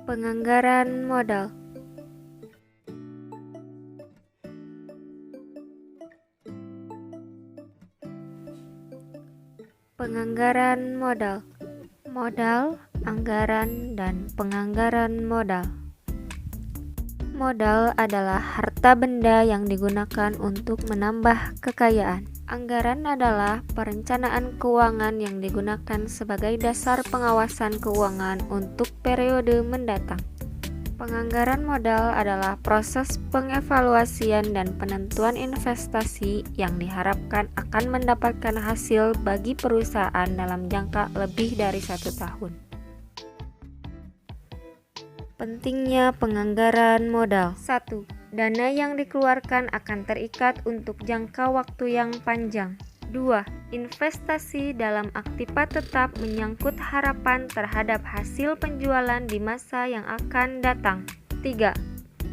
Penganggaran modal. Penganggaran modal. Modal, anggaran, dan penganggaran modal. Modal adalah harta benda yang digunakan untuk menambah kekayaan. Anggaran adalah perencanaan keuangan yang digunakan sebagai dasar pengawasan keuangan untuk periode mendatang. Penganggaran modal adalah proses pengevaluasian dan penentuan investasi yang diharapkan akan mendapatkan hasil bagi perusahaan dalam jangka lebih dari 1 tahun. Pentingnya penganggaran modal. 1. Dana yang dikeluarkan akan terikat untuk jangka waktu yang panjang. 2. Investasi dalam aktiva tetap menyangkut harapan terhadap hasil penjualan di masa yang akan datang. 3.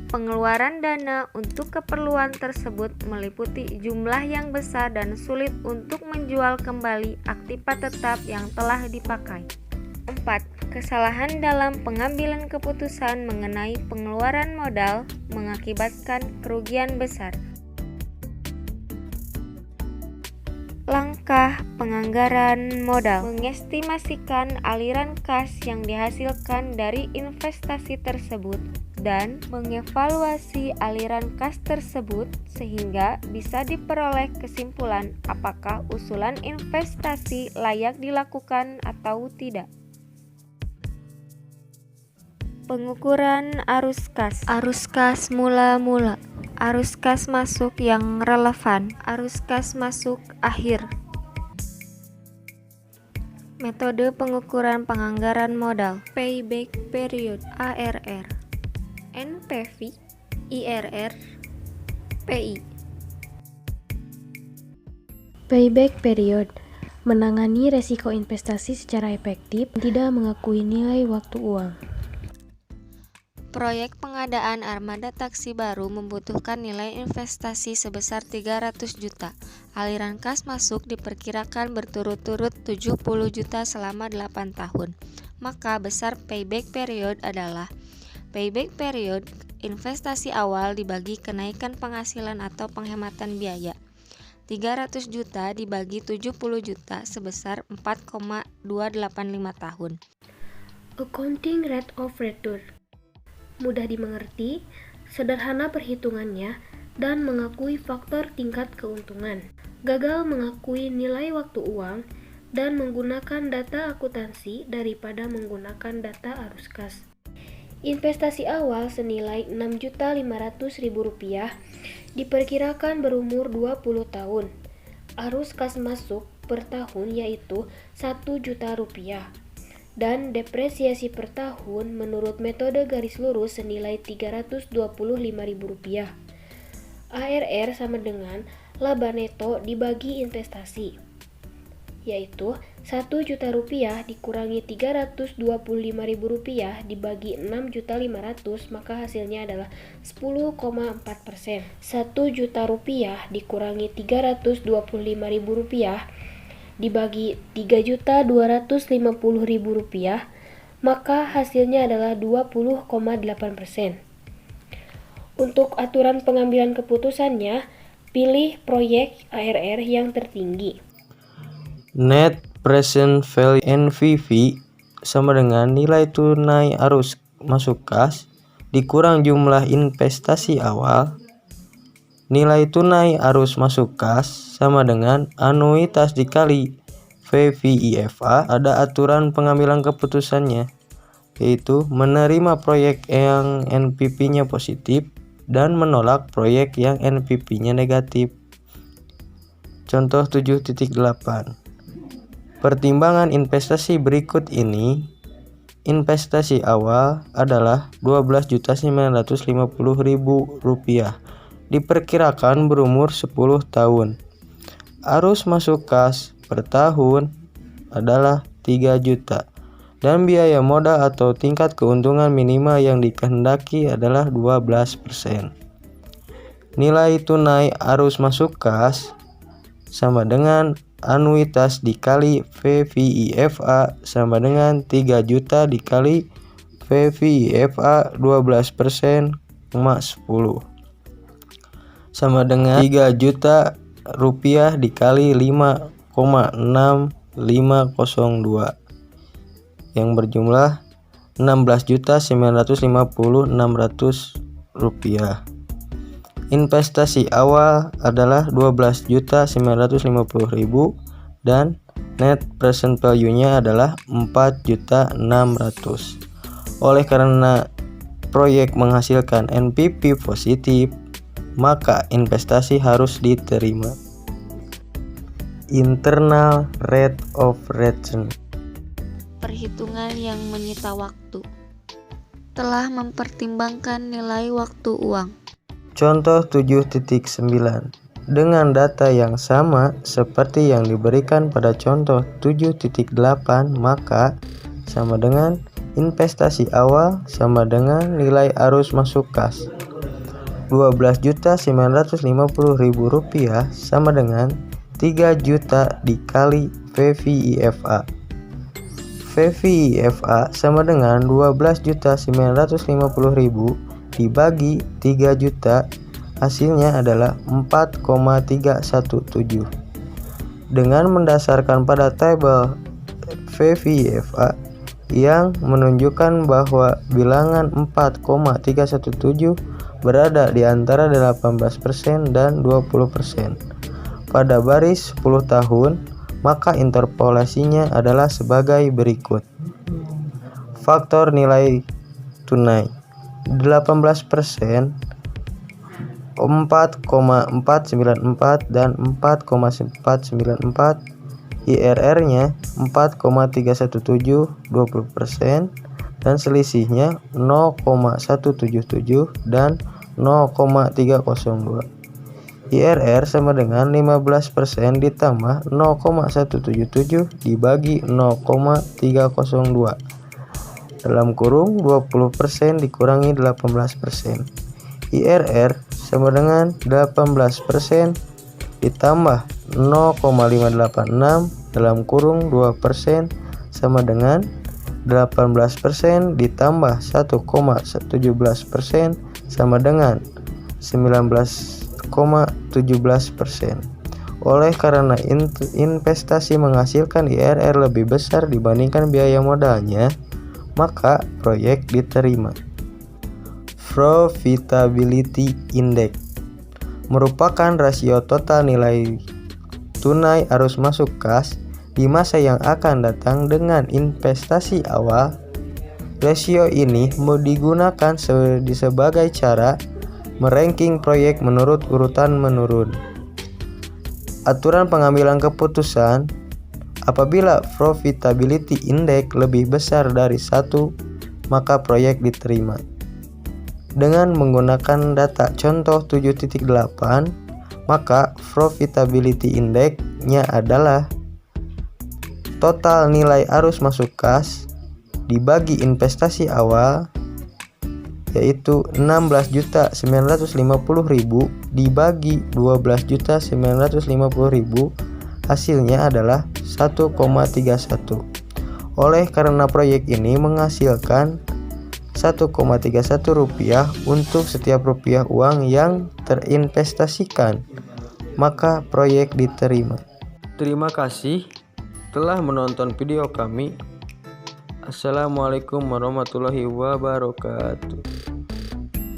Pengeluaran dana untuk keperluan tersebut meliputi jumlah yang besar dan sulit untuk menjual kembali aktiva tetap yang telah dipakai. 4. Kesalahan dalam pengambilan keputusan mengenai pengeluaran modal mengakibatkan kerugian besar. Langkah penganggaran modal: mengestimasikan aliran kas yang dihasilkan dari investasi tersebut dan mengevaluasi aliran kas tersebut sehingga bisa diperoleh kesimpulan apakah usulan investasi layak dilakukan atau tidak. Pengukuran arus kas. Arus kas mula-mula, arus kas masuk yang relevan, arus kas masuk akhir. Metode pengukuran penganggaran modal: payback period (ARR), NPV, IRR, PI. Payback period menangani resiko investasi secara efektif, tidak mengakui nilai waktu uang. Proyek pengadaan armada taksi baru membutuhkan nilai investasi sebesar 300 juta. Aliran kas masuk diperkirakan berturut-turut 70 juta selama 8 tahun. Maka besar payback period adalah payback period investasi awal dibagi kenaikan penghasilan atau penghematan biaya. 300 juta dibagi 70 juta sebesar 4,285 tahun. Accounting rate of return mudah dimengerti, sederhana perhitungannya, dan mengakui faktor tingkat keuntungan. Gagal mengakui nilai waktu uang dan menggunakan data akuntansi daripada menggunakan data arus kas. Investasi awal senilai Rp6.500.000 diperkirakan berumur 20 tahun. Arus kas masuk per tahun yaitu Rp1 juta. Dan depresiasi per tahun menurut metode garis lurus senilai Rp325.000. ARR sama dengan laba neto dibagi investasi, yaitu Rp1 juta dikurangi Rp325.000 dibagi Rp6.500.000, maka hasilnya adalah 10,4%. Rp1 juta dikurangi Rp325.000 dibagi Rp3.250.000, maka hasilnya adalah 20,8%. Untuk aturan pengambilan keputusannya, pilih proyek ARR yang tertinggi. Net Present Value (NPV) sama dengan nilai tunai arus masuk kas dikurang jumlah investasi awal. Nilai tunai arus masuk kas sama dengan anuitas dikali VVIFA. Ada aturan pengambilan keputusannya, yaitu menerima proyek yang NPV-nya positif dan menolak proyek yang NPV-nya negatif. Contoh 7.8. Pertimbangan investasi berikut ini. Investasi awal adalah Rp12.950.000, diperkirakan berumur 10 tahun. Arus masuk kas per tahun adalah 3 juta. Dan biaya modal atau tingkat keuntungan minimal yang dikehendaki adalah 12%. Nilai tunai arus masuk kas sama dengan anuitas dikali VVIFA sama dengan 3 juta dikali VVIFA 12% 10 sama dengan 3 juta rupiah dikali 5,6502 yang berjumlah 16.950.600 rupiah. Investasi awal adalah 12.950.000 dan net present value-nya adalah 4.600.000. Oleh karena proyek menghasilkan NPV positif, maka investasi harus diterima. Internal rate of return. Perhitungan yang menyita waktu. Telah mempertimbangkan nilai waktu uang. Contoh 7.9. Dengan data yang sama seperti yang diberikan pada contoh 7.8, maka sama dengan investasi awal sama dengan nilai arus masuk kas. 12.950.000 rupiah sama dengan 3 juta dikali VVIFA. VVIFA sama dengan 12.950.000 dibagi 3 juta, hasilnya adalah 4,317. Dengan mendasarkan pada tabel VVIFA yang menunjukkan bahwa bilangan 4,317 berada di antara 18% dan 20% pada baris 10 tahun, maka interpolasinya adalah sebagai berikut. Faktor nilai tunai 18%, 4,494 dan 4,494, IRR-nya 4,317 20% dan selisihnya 0,177 dan 0,302. IRR sama dengan 15% ditambah 0,177 dibagi 0,302 dalam kurung 20% dikurangi 18%. IRR sama dengan 18% ditambah 0,586 dalam kurung 2% sama dengan 18% ditambah 1,17% sama dengan 19,17%. Oleh karena investasi menghasilkan IRR lebih besar dibandingkan biaya modalnya, maka proyek diterima. Profitability Index merupakan rasio total nilai tunai arus masuk kas di masa yang akan datang dengan investasi awal. Rasio ini mau digunakan sebagai cara meranking proyek menurut urutan menurun. Aturan pengambilan keputusan, apabila profitability index lebih besar dari 1, maka proyek diterima. Dengan menggunakan data contoh 7.8, maka profitability index-nya adalah total nilai arus masuk kas dibagi investasi awal, yaitu 16.950.000 dibagi 12.950.000, hasilnya adalah 1,31. Oleh karena proyek ini menghasilkan 1,31 rupiah untuk setiap rupiah uang yang terinvestasikan, maka proyek diterima. Terima kasih telah menonton video kami. Assalamualaikum warahmatullahi wabarakatuh.